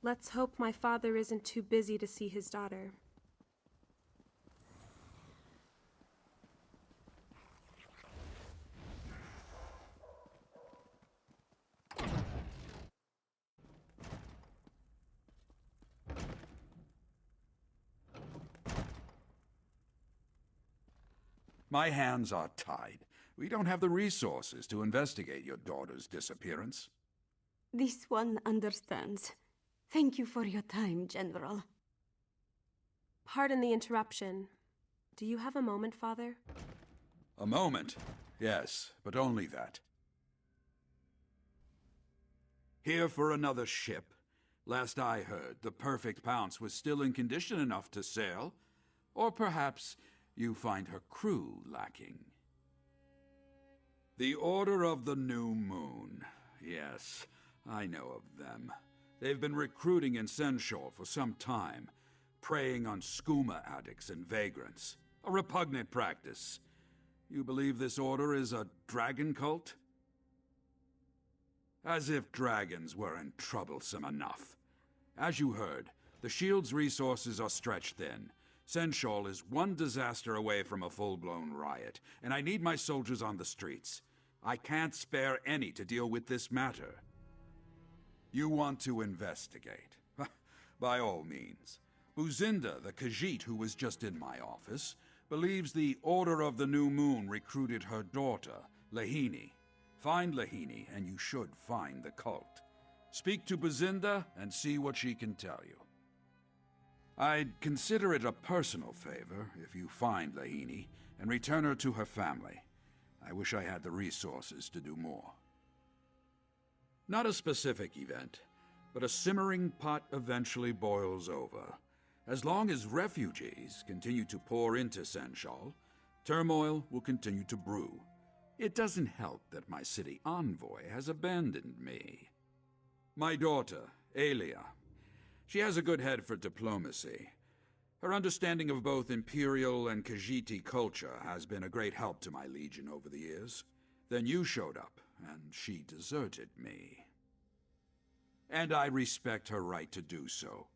Let's hope my father isn't too busy to see his daughter. My hands are tied. We don't have the resources to investigate your daughter's disappearance. This one understands. Thank you for your time, General. Pardon the interruption. Do you have a moment, Father? A moment? Yes, but only that. Here for another ship. Last I heard, the Perfect Pounce was still in condition enough to sail. Or perhaps you find her crew lacking. The Order of the New Moon. Yes, I know of them. They've been recruiting in Senshore for some time, preying on skooma addicts and vagrants. A repugnant practice. You believe this order is a dragon cult? As if dragons weren't troublesome enough. As you heard, the Shield's resources are stretched thin. Senshore is one disaster away from a full-blown riot, and I need my soldiers on the streets. I can't spare any to deal with this matter. You want to investigate? By all means. Buzinda, the Khajiit who was just in my office, believes the Order of the New Moon recruited her daughter, Lahini. Find Lahini, and you should find the cult. Speak to Buzinda and see what she can tell you. I'd consider it a personal favor if you find Lahini and return her to her family. I wish I had the resources to do more. Not a specific event, but a simmering pot eventually boils over. As long as refugees continue to pour into Senshal, turmoil will continue to brew. It doesn't help that my city envoy has abandoned me. My daughter, Aelia. She has a good head for diplomacy. Her understanding of both Imperial and Khajiiti culture has been a great help to my legion over the years. Then you showed up, and she deserted me. And I respect her right to do so.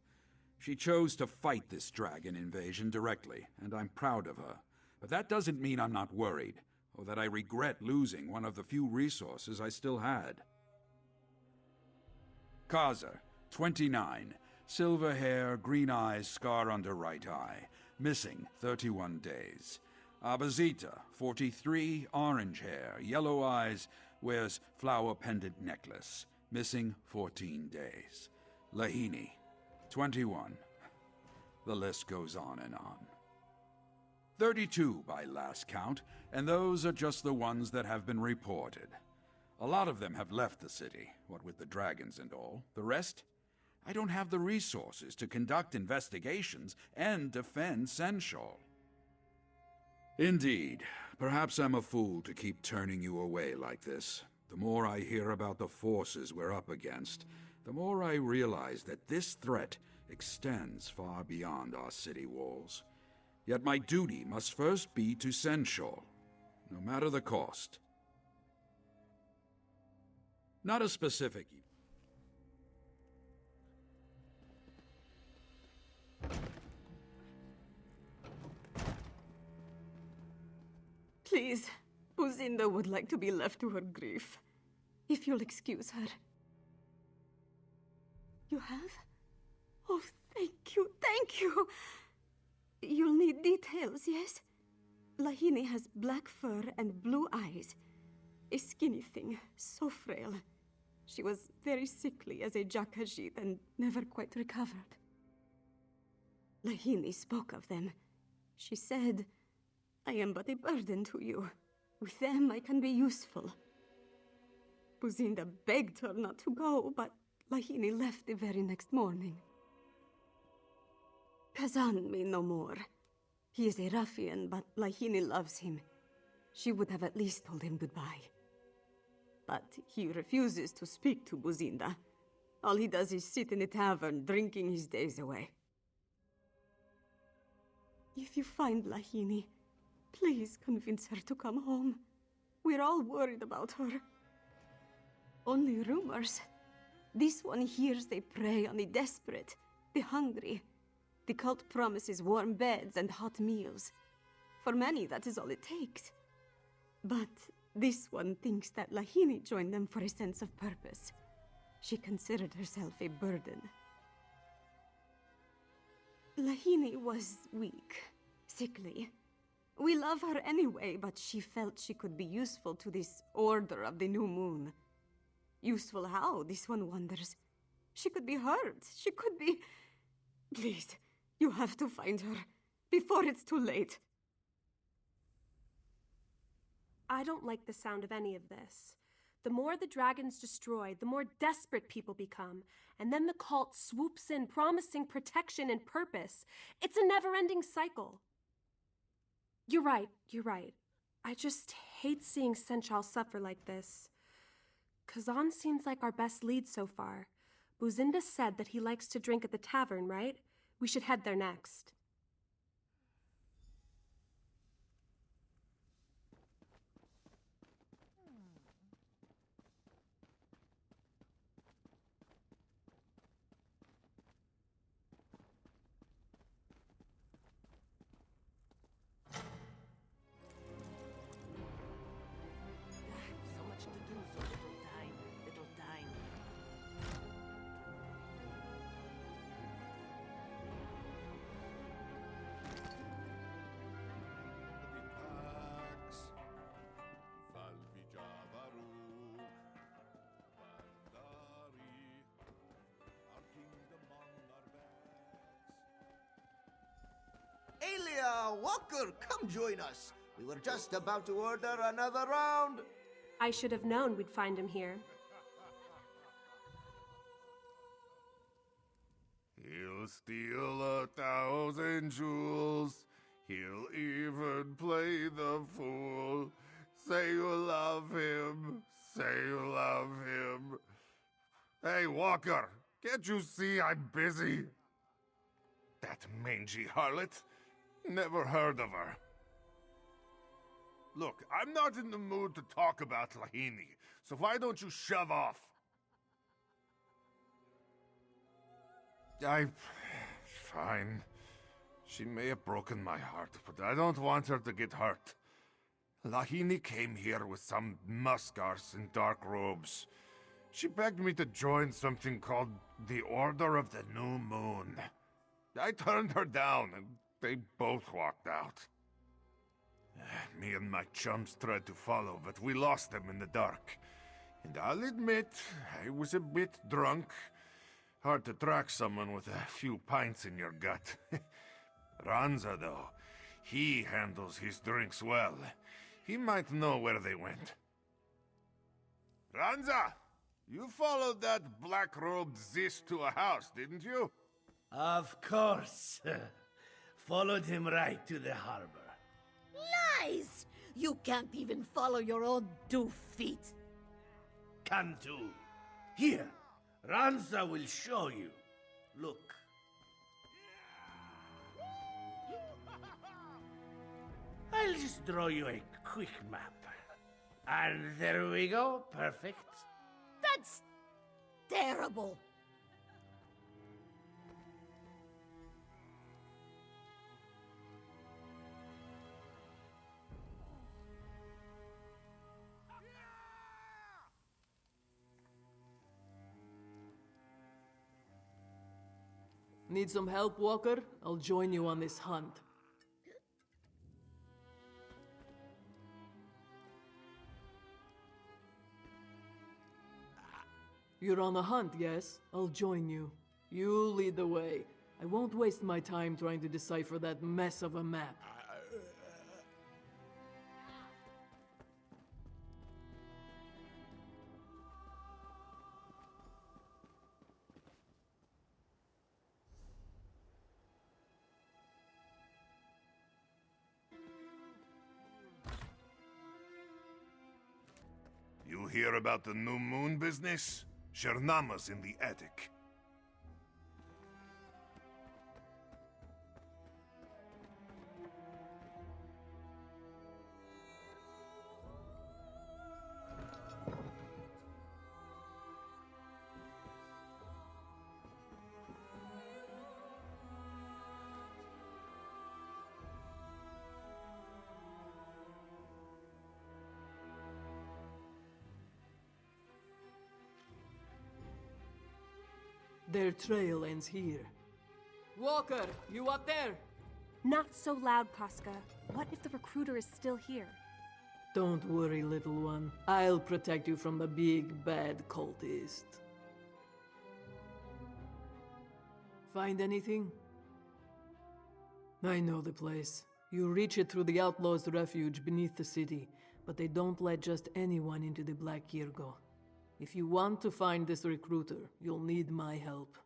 She chose to fight this dragon invasion directly, and I'm proud of her. But that doesn't mean I'm not worried, or that I regret losing one of the few resources I still had. Kaza, 29. Silver hair, green eyes, scar under right eye. Missing 31 days. Abazita, 43, orange hair, yellow eyes, wears flower pendant necklace. Missing 14 days. Lahini, 21. The list goes on and on. 32 by last count, and those are just the ones that have been reported. A lot of them have left the city, what with the dragons and all. The rest? I don't have the resources to conduct investigations and defend Senshal. Indeed. Perhaps I'm a fool to keep turning you away like this. The more I hear about the forces we're up against, the more I realize that this threat extends far beyond our city walls. Yet my duty must first be to Senshal, no matter the cost. Not a specific... Please, Buzinda would like to be left to her grief. If you'll excuse her. You have? Oh, thank you, thank you! You'll need details, yes? Lahini has black fur and blue eyes. A skinny thing, so frail. She was very sickly as a Jakajit and never quite recovered. Lahini spoke of them. She said, I am but a burden to you. With them, I can be useful. Buzinda begged her not to go, but Lahini left the very next morning. Kazan may know more. He is a ruffian, but Lahini loves him. She would have at least told him goodbye. But he refuses to speak to Buzinda. All he does is sit in a tavern, drinking his days away. If you find Lahini, please convince her to come home. We're all worried about her. Only rumors. This one hears they prey on the desperate, the hungry. The cult promises warm beds and hot meals. For many, that is all it takes. But this one thinks that Lahini joined them for a sense of purpose. She considered herself a burden. Lahini was weak, sickly. We love her anyway, but she felt she could be useful to this Order of the New Moon. Useful how, this one wonders. She could be hurt. She could be... Please, you have to find her, before it's too late. I don't like the sound of any of this. The more the dragons destroy, the more desperate people become, and then the cult swoops in, promising protection and purpose. It's a never-ending cycle. You're right. I just hate seeing Senchal suffer like this. Kazan seems like our best lead so far. Buzinda said that he likes to drink at the tavern, right? We should head there next. Alia, Walker, come join us. We were just about to order another round. I should have known we'd find him here. He'll steal 1,000 jewels. He'll even play the fool. Say you love him. Say you love him. Hey, Walker, can't you see I'm busy? That mangy harlot. Never heard of her. Look, I'm not in the mood to talk about Lahini, so why don't you shove off? Fine. She may have broken my heart, but I don't want her to get hurt. Lahini came here with some muskars in dark robes. She begged me to join something called the Order of the New Moon. I turned her down, and they both walked out. Me and my chums tried to follow, but we lost them in the dark. And I'll admit, I was a bit drunk. Hard to track someone with a few pints in your gut. Ranza, though, he handles his drinks well. He might know where they went. Ranza! You followed that black-robed Zis to a house, didn't you? Of course. Followed him right to the harbor. Lies! You can't even follow your own 2 feet. Cantu. Here, Ranza will show you. Look. I'll just draw you a quick map. And there we go. Perfect. That's terrible. Need some help, Walker? I'll join you on this hunt. You're on a hunt, yes? I'll join you. You lead the way. I won't waste my time trying to decipher that mess of a map. You hear about the new moon business? Shernama's in the attic. Their trail ends here. Walker, you up there? Not so loud, Casca. What if the recruiter is still here? Don't worry, little one. I'll protect you from the big bad cultist. Find anything? I know the place. You reach it through the outlaws' refuge beneath the city, but they don't let just anyone into the Black Kirgo. If you want to find this recruiter, you'll need my help.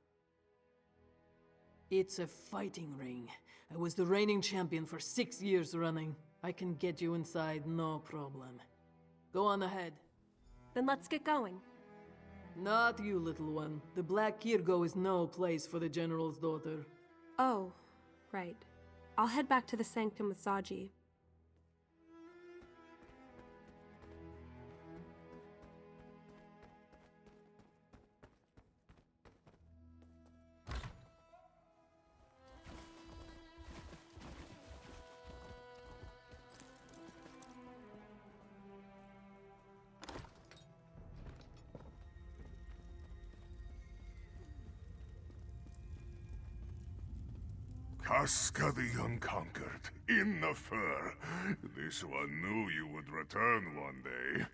It's a fighting ring. I was the reigning champion for 6 years running. I can get you inside, no problem. Go on ahead. Then let's get going. Not you, little one. The Black Kirgo is no place for the General's daughter. Oh, right. I'll head back to the Sanctum with Zaji. Casca the Unconquered, in the fur. This one knew you would return one day.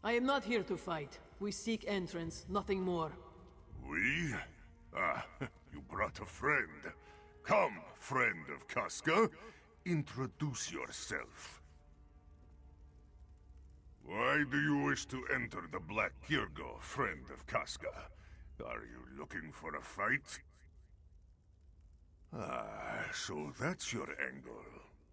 I am not here to fight. We seek entrance, nothing more. We? Ah, you brought a friend. Come, friend of Casca. Introduce yourself. Why do you wish to enter the Black Kirgo, friend of Casca? Are you looking for a fight? Ah, so that's your angle.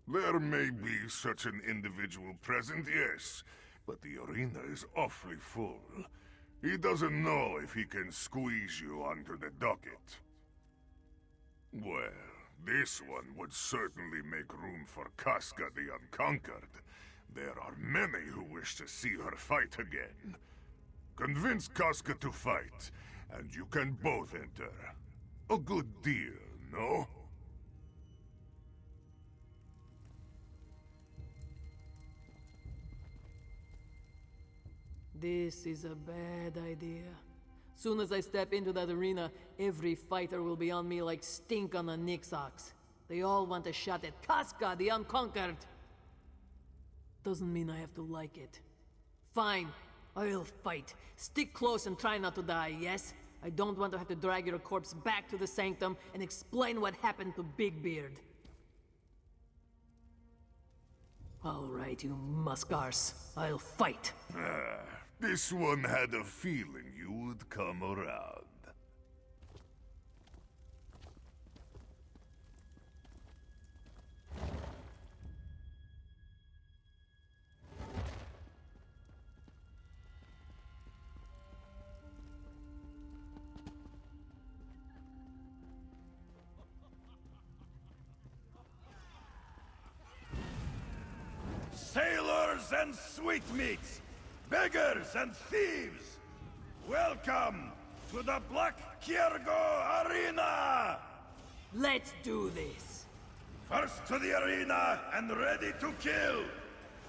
There may be such an individual present, yes, but the arena is awfully full. He doesn't know if he can squeeze you onto the docket. Well, this one would certainly make room for Casca the Unconquered. There are many who wish to see her fight again. Convince Casca to fight, and you can both enter. A good deal, no? This is a bad idea. Soon as I step into that arena, every fighter will be on me like stink on a Nix ox. They all want a shot at Casca the Unconquered. Doesn't mean I have to like it. Fine, I'll fight. Stick close and try not to die, yes? I don't want to have to drag your corpse back to the Sanctum and explain what happened to Big Beard. All right, you muskars. I'll fight. This one had a feeling you would come around. Sailors and sweetmeats, beggars and thieves, welcome to the Black Kirgo Arena! Let's do this. First to the arena and ready to kill.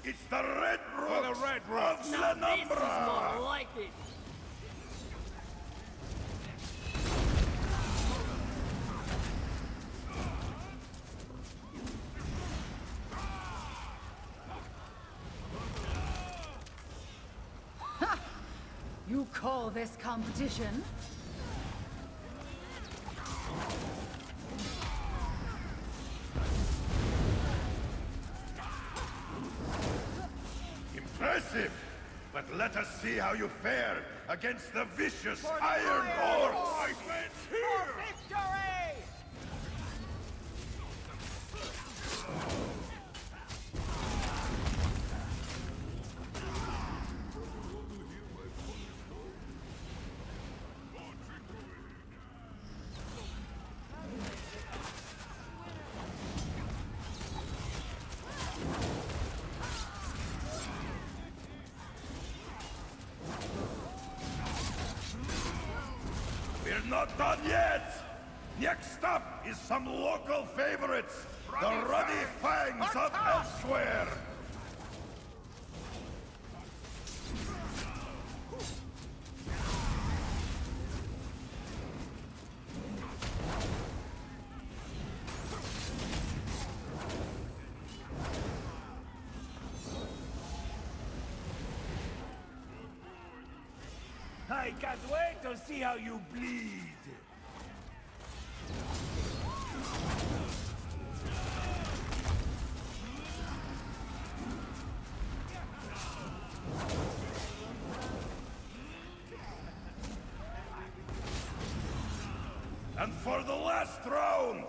It's the Red Rooks of Now this is Lenumbra! more like it. You call this competition? Impressive! But let us see how you fare against the vicious Iron Orcs! We're not done yet! Next up is some local favorites, the Ruddy Fangs of Elsweyr! I can't wait to see how you bleed. And for the last round,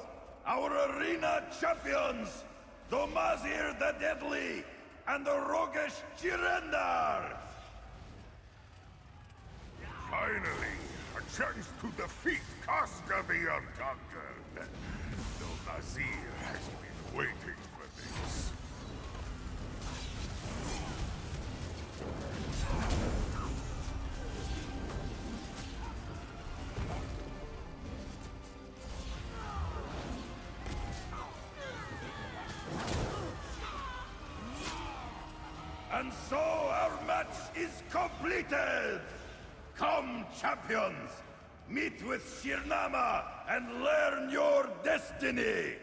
our arena champions, Domazir the Deadly and the roguish Jirendar! Finally, a chance to defeat Casca the Unconquered. Domazir has been waiting for this. And so our match is completed! Come, champions! Meet with Shirnama and learn your destiny!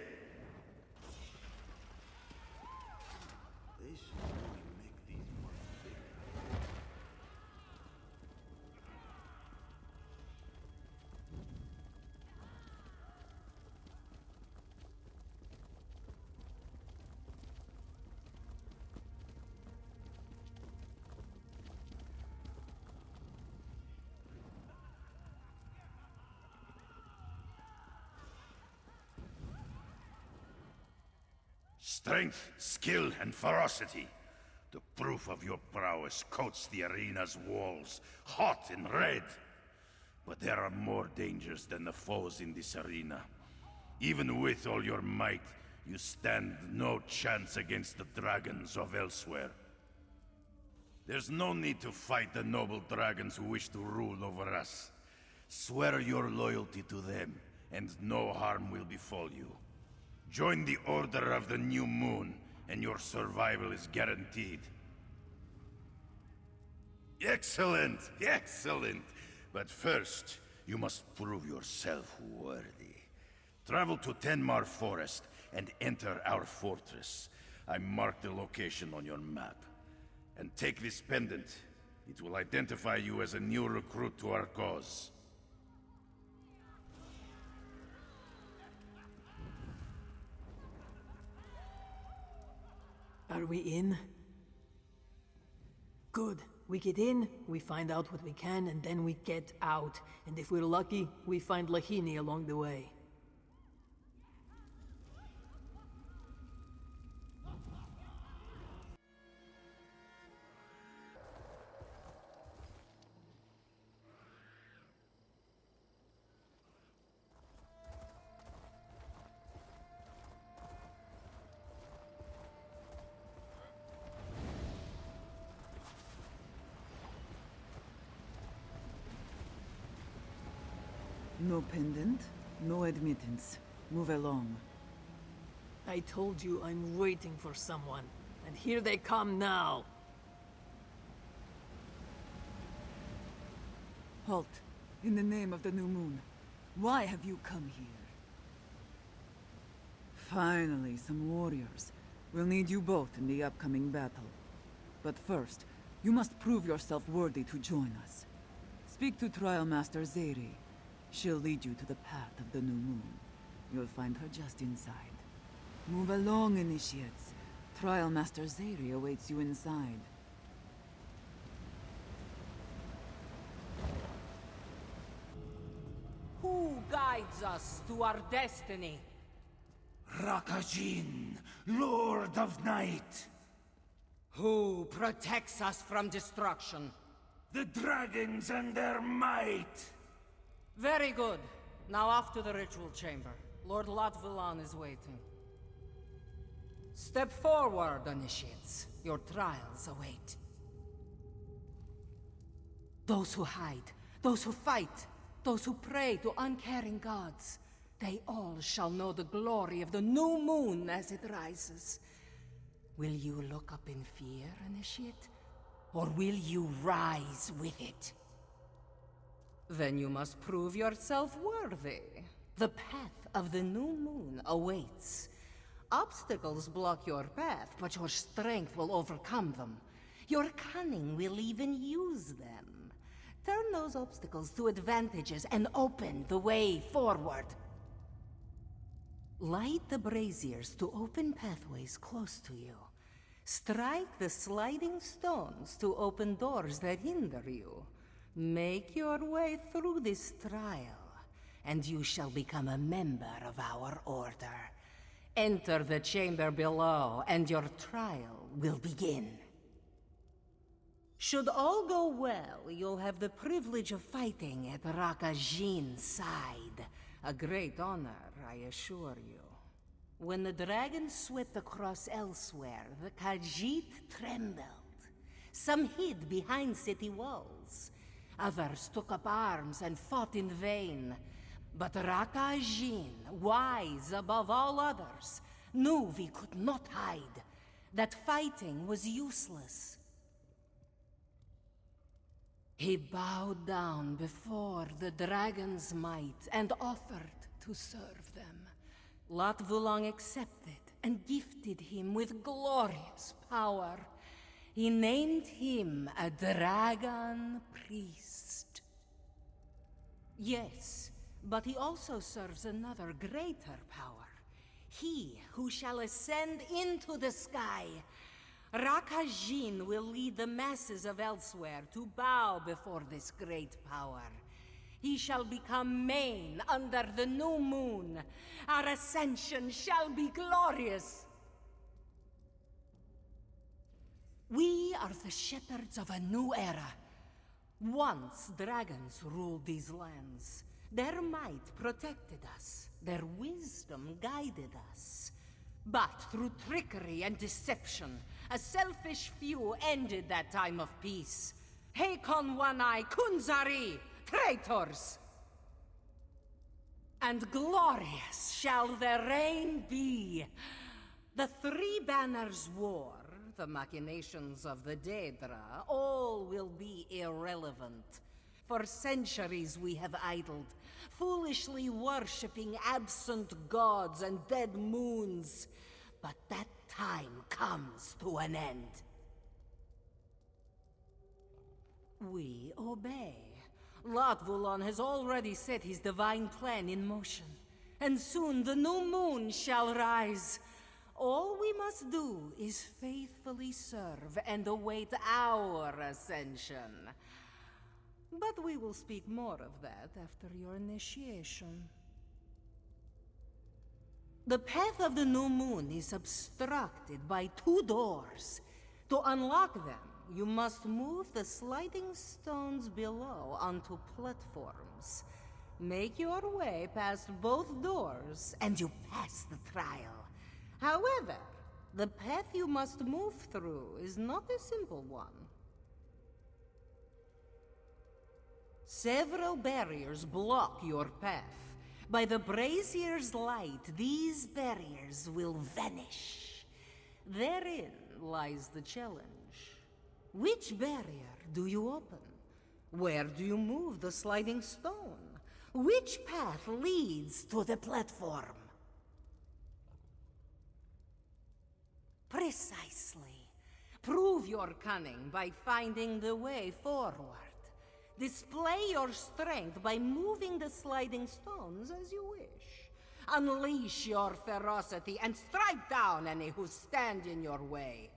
Strength, skill, and ferocity. The proof of your prowess coats the arena's walls, hot and red. But there are more dangers than the foes in this arena. Even with all your might, you stand no chance against the dragons of Elsweyr. There's no need to fight the noble dragons who wish to rule over us. Swear your loyalty to them, and no harm will befall you. Join the Order of the New Moon, and your survival is guaranteed. Excellent! Excellent! But first, you must prove yourself worthy. Travel to Tenmar Forest and enter our fortress. I marked the location on your map. And take this pendant. It will identify you as a new recruit to our cause. Are we in? Good. We get in, we find out what we can, and then we get out. And if we're lucky, we find Lahini along the way. No pendant, no admittance. Move along. I told you I'm waiting for someone, and here they come now. Halt. In the name of the new moon. Why have you come here? Finally, some warriors. We'll need you both in the upcoming battle. But first, you must prove yourself worthy to join us. Speak to Trial Master Zeri. She'll lead you to the path of the new moon. You'll find her just inside. Move along, initiates. Trial Master Zeri awaits you inside. Who guides us to our destiny? Rakajin, Lord of Night. Who protects us from destruction? The dragons and their might. Very good. Now off to the ritual chamber. Lord Latvilan is waiting. Step forward, initiates. Your trials await. Those who hide, those who fight, those who pray to uncaring gods, they all shall know the glory of the new moon as it rises. Will you look up in fear, initiate? Or will you rise with it? Then you must prove yourself worthy. The path of the new moon awaits. Obstacles block your path, but your strength will overcome them. Your cunning will even use them. Turn those obstacles to advantages and open the way forward. Light the braziers to open pathways close to you. Strike the sliding stones to open doors that hinder you. Make your way through this trial, and you shall become a member of our order. Enter the chamber below, and your trial will begin. Should all go well, you'll have the privilege of fighting at Rakajin's side. A great honor, I assure you. When the dragon swept across Elsweyr, the Khajiit trembled. Some hid behind city walls. Others took up arms and fought in vain. But Rakajin, wise above all others, knew we could not hide, that fighting was useless. He bowed down before the dragon's might and offered to serve them. Latvulong accepted and gifted him with glorious power. He named him a dragon priest. Yes, but he also serves another greater power. He who shall ascend into the sky. Rakajin will lead the masses of Elsweyr to bow before this great power. He shall become main under the new moon. Our ascension shall be glorious. We are the shepherds of a new era. Once dragons ruled these lands. Their might protected us. Their wisdom guided us. But through trickery and deception, a selfish few ended that time of peace. Hakon One-Eye Kunzari, traitors! And glorious shall their reign be. The Three Banners War, the machinations of the Daedra, all will be irrelevant. For centuries we have idled, foolishly worshipping absent gods and dead moons. But that time comes to an end. We obey. Latvulon has already set his divine plan in motion, and soon the new moon shall rise. All we must do is faithfully serve and await our ascension. But we will speak more of that after your initiation. The path of the new moon is obstructed by 2 doors. To unlock them, you must move the sliding stones below onto platforms. Make your way past both doors, and you pass the trial. However, the path you must move through is not a simple one. Several barriers block your path. By the brazier's light, these barriers will vanish. Therein lies the challenge. Which barrier do you open? Where do you move the sliding stone? Which path leads to the platform? Precisely. Prove your cunning by finding the way forward. Display your strength by moving the sliding stones as you wish. Unleash your ferocity and strike down any who stand in your way.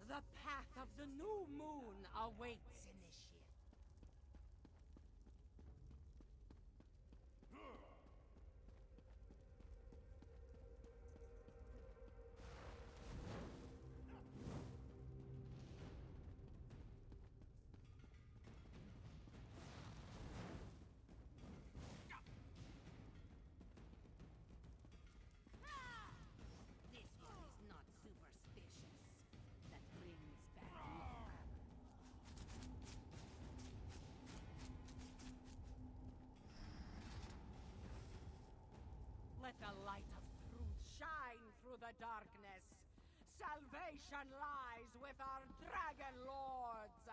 The path of the new moon awaits initiate. This one is not superstitious. That brings bad luck. Let the light of truth shine through the darkness. Salvation lies with our dragon lords.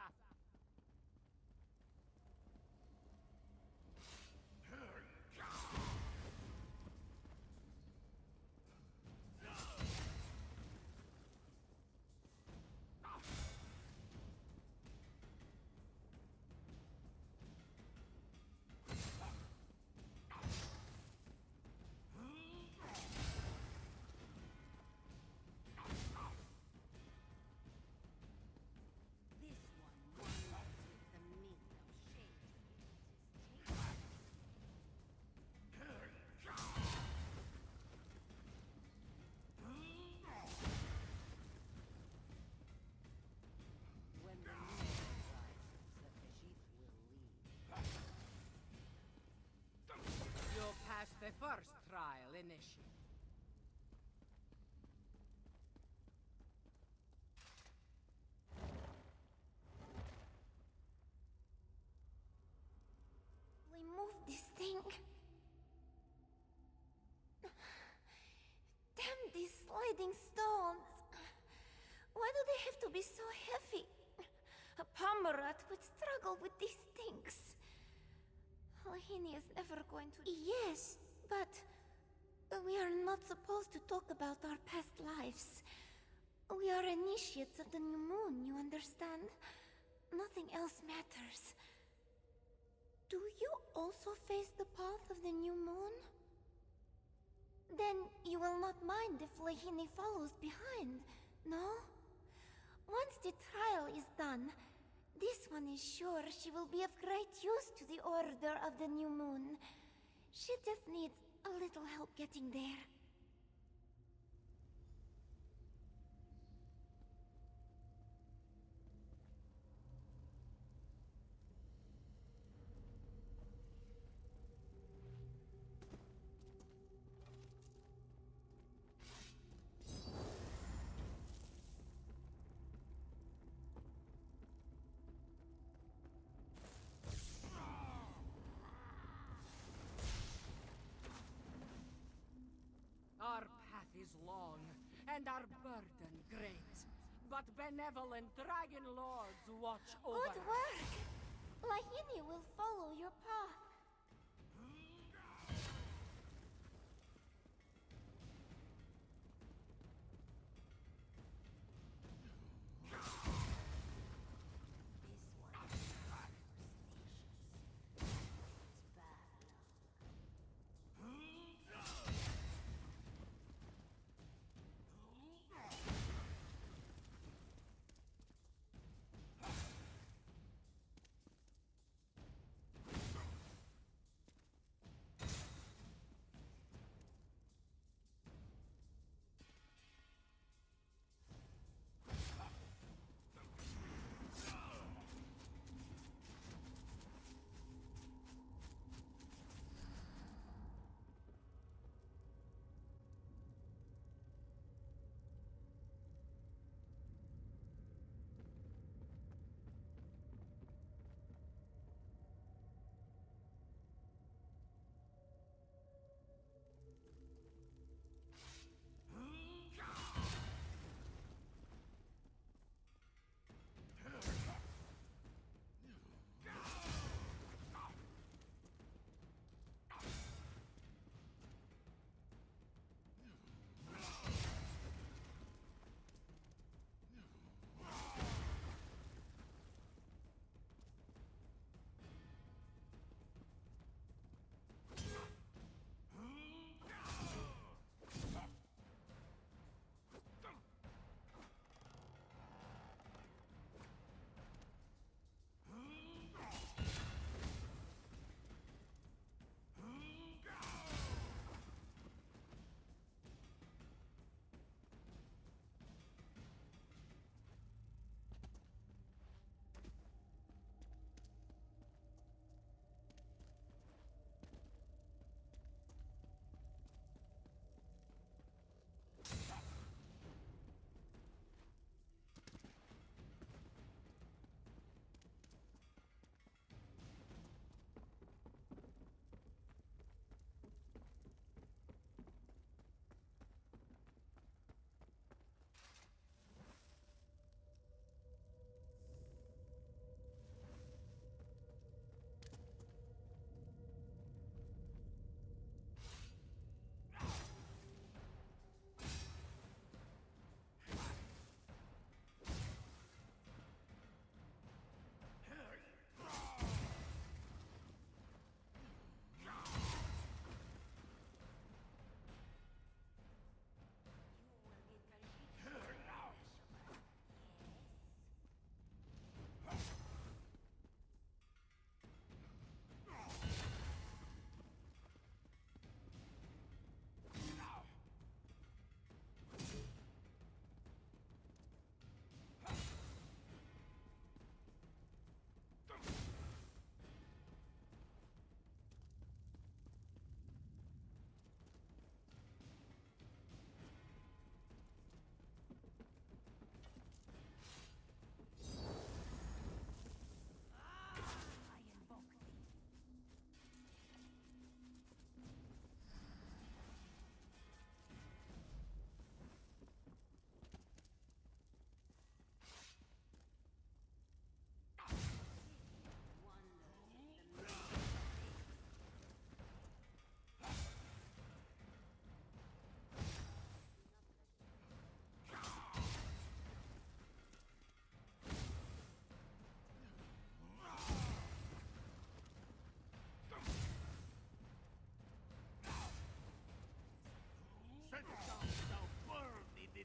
You'll pass the first trial, Initiate. We moved this thing. Damn these sliding stones. Why do they have to be so heavy? A Pomerat would struggle with these things. Lahini is never going to... Yes, but... we are not supposed to talk about our past lives. We are initiates of the new moon, you understand? Nothing else matters. Do you also face the path of the new moon? Then you will not mind if Lahini follows behind, no? Once the trial is done, this one is sure she will be of great use to the Order of the New Moon. She just needs a little help getting there. Our path is long, and our burden great. But benevolent dragon lords watch over Good work! Lahini will follow your path.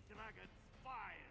dragon's fire!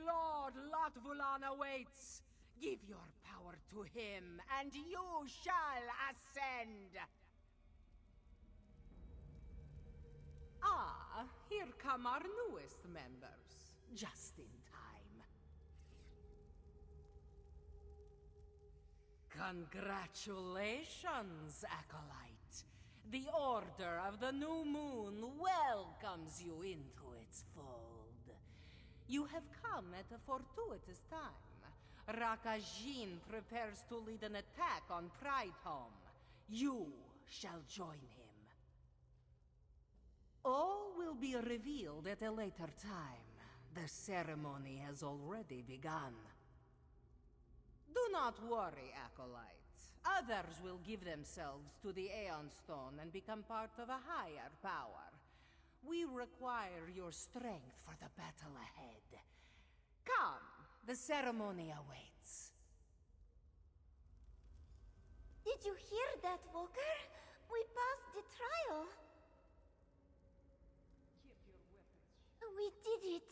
Lord Lotvulan awaits! Give your power to him, and you shall ascend! Ah, here come our newest members. Just in time. Congratulations, Acolyte. The Order of the New Moon welcomes you into its fold. You have come at a fortuitous time. Rakajin prepares to lead an attack on Pridehome. You shall join him. All will be revealed at a later time. The ceremony has already begun. Do not worry, Acolyte. Others will give themselves to the Aeon Stone and become part of a higher power. We require your strength for the battle ahead. Come, the ceremony awaits. Did you hear that, Walker? We passed the trial. We did it.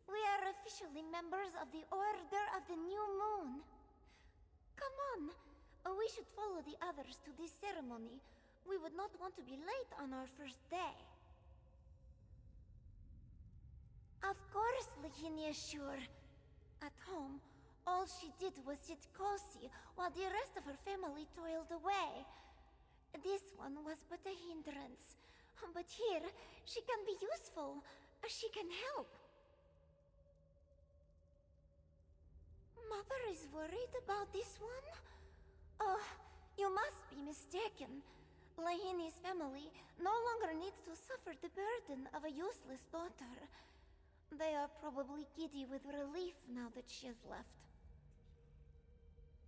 We are officially members of the Order of the New Moon. Come on. We should follow the others to this ceremony. We would not want to be late on our first day. Of course, Lahinia, sure. At home, all she did was sit cozy while the rest of her family toiled away. This one was but a hindrance. But here, she can be useful. She can help. Mother is worried about this one? Oh, you must be mistaken. Lahini's family no longer needs to suffer the burden of a useless daughter. They are probably giddy with relief now that she has left.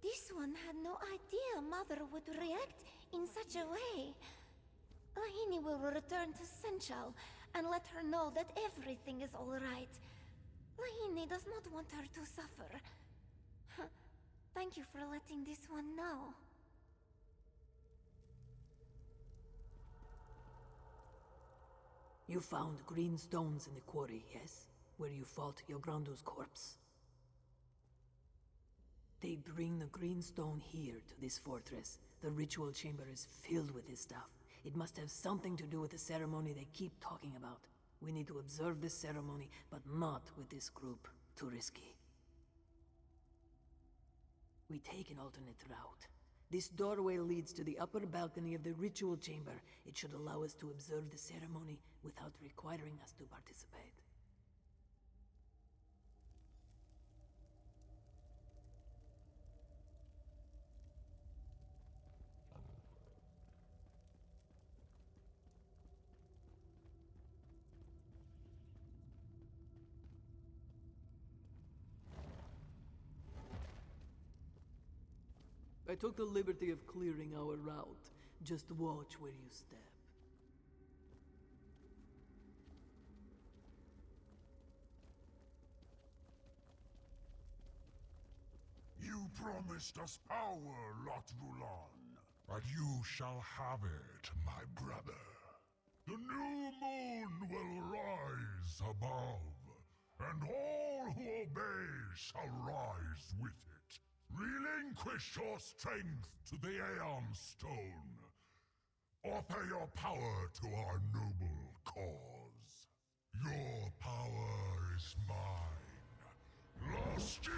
This one had no idea Mother would react in such a way. Lahini will return to Senchal and let her know that everything is all right. Lahini does not want her to suffer. Thank you for letting this one know. You found green stones in the quarry, yes? Where you fought Yograndu's corpse. They bring the green stone here to this fortress. The ritual chamber is filled with this stuff. It must have something to do with the ceremony they keep talking about. We need to observe this ceremony, but not with this group. Too risky. We take an alternate route. This doorway leads to the upper balcony of the ritual chamber. It should allow us to observe the ceremony without requiring us to participate. I took the liberty of clearing our route. Just watch where you step. You promised us power, Lotvulan, but you shall have it, my brother. The new moon will rise above, and all who obey shall rise with it. Relinquish your strength to the Aeon Stone. Offer your power to our noble cause. Your power is mine. Lusty!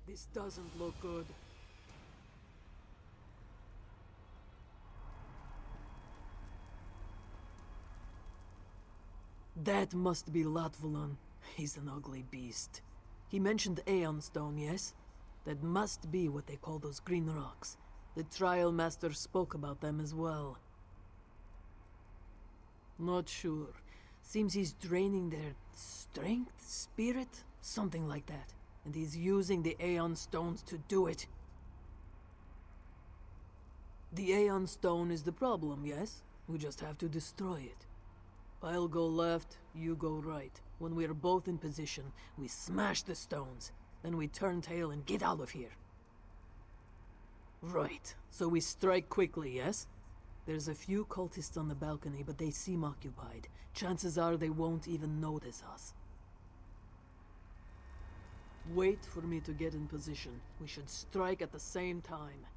This doesn't look good. That must be Latvalan. He's an ugly beast. He mentioned Aeon Stone, yes? That must be what they call those green rocks. The Trial Master spoke about them as well. Not sure. Seems he's draining their strength, spirit, something like that. And he's using the Aeon Stones to do it. The Aeon Stone is the problem, yes? We just have to destroy it. I'll go left, you go right. When we're both in position, we smash the stones. Then we turn tail and get out of here. Right, so we strike quickly, yes? There's a few cultists on the balcony, but they seem occupied. Chances are they won't even notice us. Wait for me to get in position. We should strike at the same time.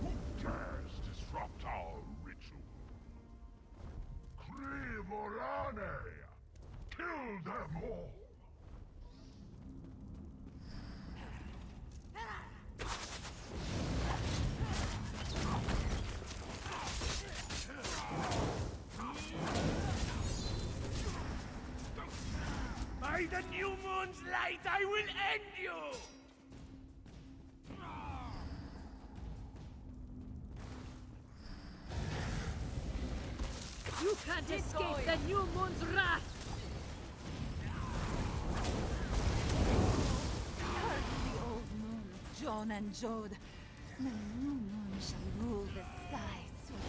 Who dares disrupt our ritual? Krivorane! Kill them all! By the new moon's light, I will end you! You can't escape the new moon's wrath! Curse the old moon, John and Jode. The new moon shall rule the skies soon.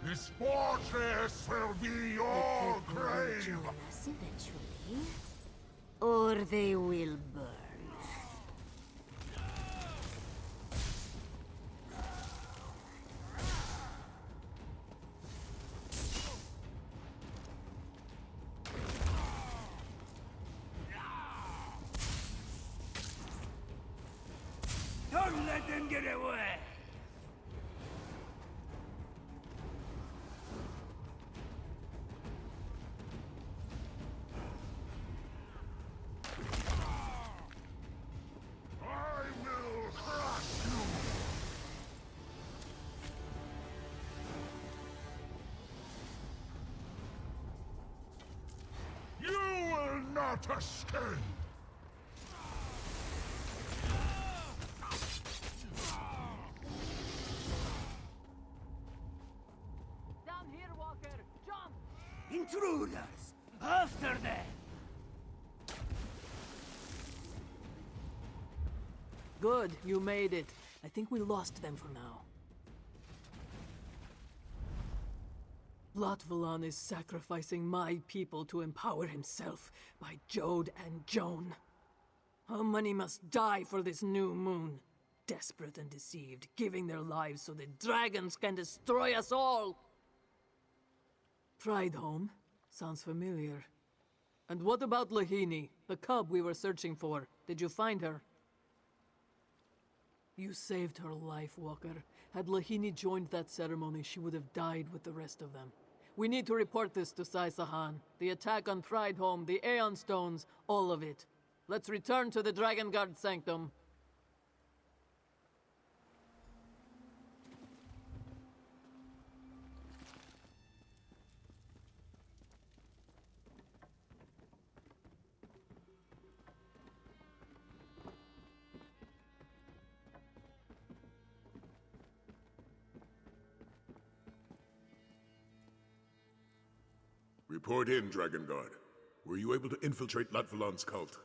This fortress will be your grave! Join us eventually, or they will burn. Don't let them get away! I will crush you! You will not escape! Down here, Walker! Jump! Intruders! After them! Good, you made it. I think we lost them for now. Latvalan is sacrificing my people to empower himself by Jode and Joan. How many must die for this new moon? Desperate and deceived, giving their lives so the dragons can destroy us all! Pride Home? Sounds familiar. And what about Lahini, the cub we were searching for? Did you find her? You saved her life, Walker. Had Lahini joined that ceremony, she would have died with the rest of them. We need to report this to Sai Sahan. The attack on Pride Home, the Aeon Stones, all of it. Let's return to the Dragon Guard Sanctum. Report in, Dragon Guard. Were you able to infiltrate Latvalan's cult?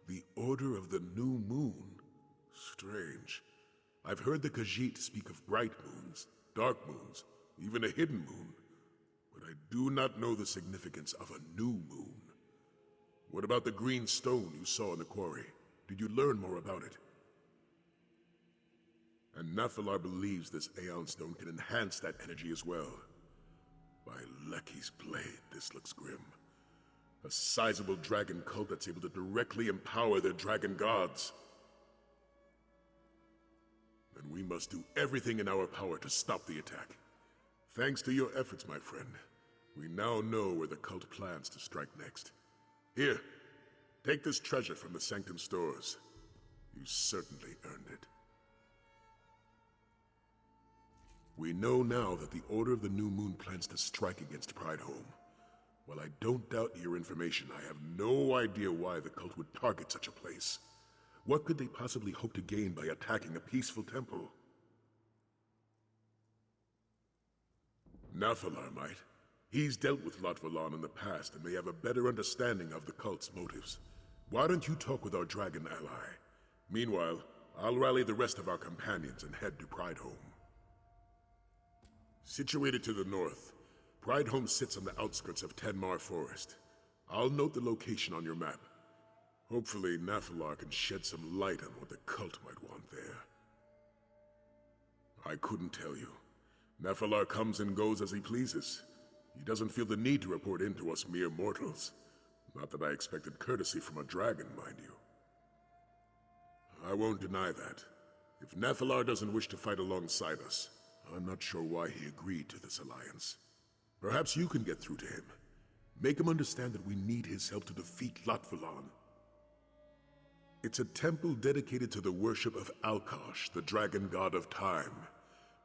The Order of the New Moon? Strange. I've heard the Khajiit speak of bright moons, dark moons, even a hidden moon. But I do not know the significance of a new moon. What about the green stone you saw in the quarry? Did you learn more about it? And Nathalar believes this Aeon Stone can enhance that energy as well. By Lecky's blade, this looks grim. A sizable dragon cult that's able to directly empower their dragon gods. Then we must do everything in our power to stop the attack. Thanks to your efforts, my friend, we now know where the cult plans to strike next. Here, take this treasure from the Sanctum stores. You certainly earned it. We know now that the Order of the New Moon plans to strike against Prideholme. While I don't doubt your information, I have no idea why the cult would target such a place. What could they possibly hope to gain by attacking a peaceful temple? Nathalar might. He's dealt with Lotvalon in the past and may have a better understanding of the cult's motives. Why don't you talk with our dragon ally? Meanwhile, I'll rally the rest of our companions and head to Prideholme. Situated to the north, Prideholme sits on the outskirts of Tenmar Forest. I'll note the location on your map. Hopefully, Nathalar can shed some light on what the cult might want there. I couldn't tell you. Nathalar comes and goes as he pleases. He doesn't feel the need to report in to us mere mortals. Not that I expected courtesy from a dragon, mind you. I won't deny that. If Nathalar doesn't wish to fight alongside us, I'm not sure why he agreed to this alliance. Perhaps you can get through to him. Make him understand that we need his help to defeat Lotvalon. It's a temple dedicated to the worship of Alkosh, the dragon god of time.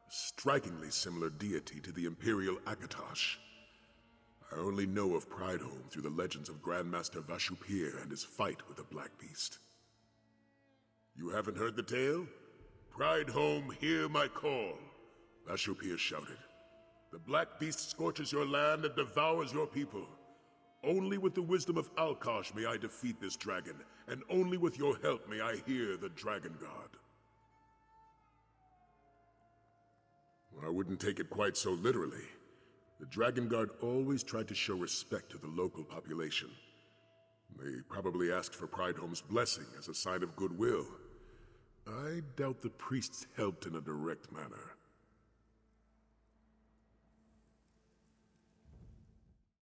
A strikingly similar deity to the Imperial Akatosh. I only know of Prideholme through the legends of Grandmaster Vashupir and his fight with the Black Beast. You haven't heard the tale? Prideholme, hear my call, Vashupir shouted. The Black Beast scorches your land and devours your people. Only with the wisdom of Alkosh may I defeat this dragon, and only with your help may I hear the Dragon God. I wouldn't take it quite so literally. The Dragon Guard always tried to show respect to the local population. They probably asked for Prideholme's blessing as a sign of goodwill. I doubt the priests helped in a direct manner.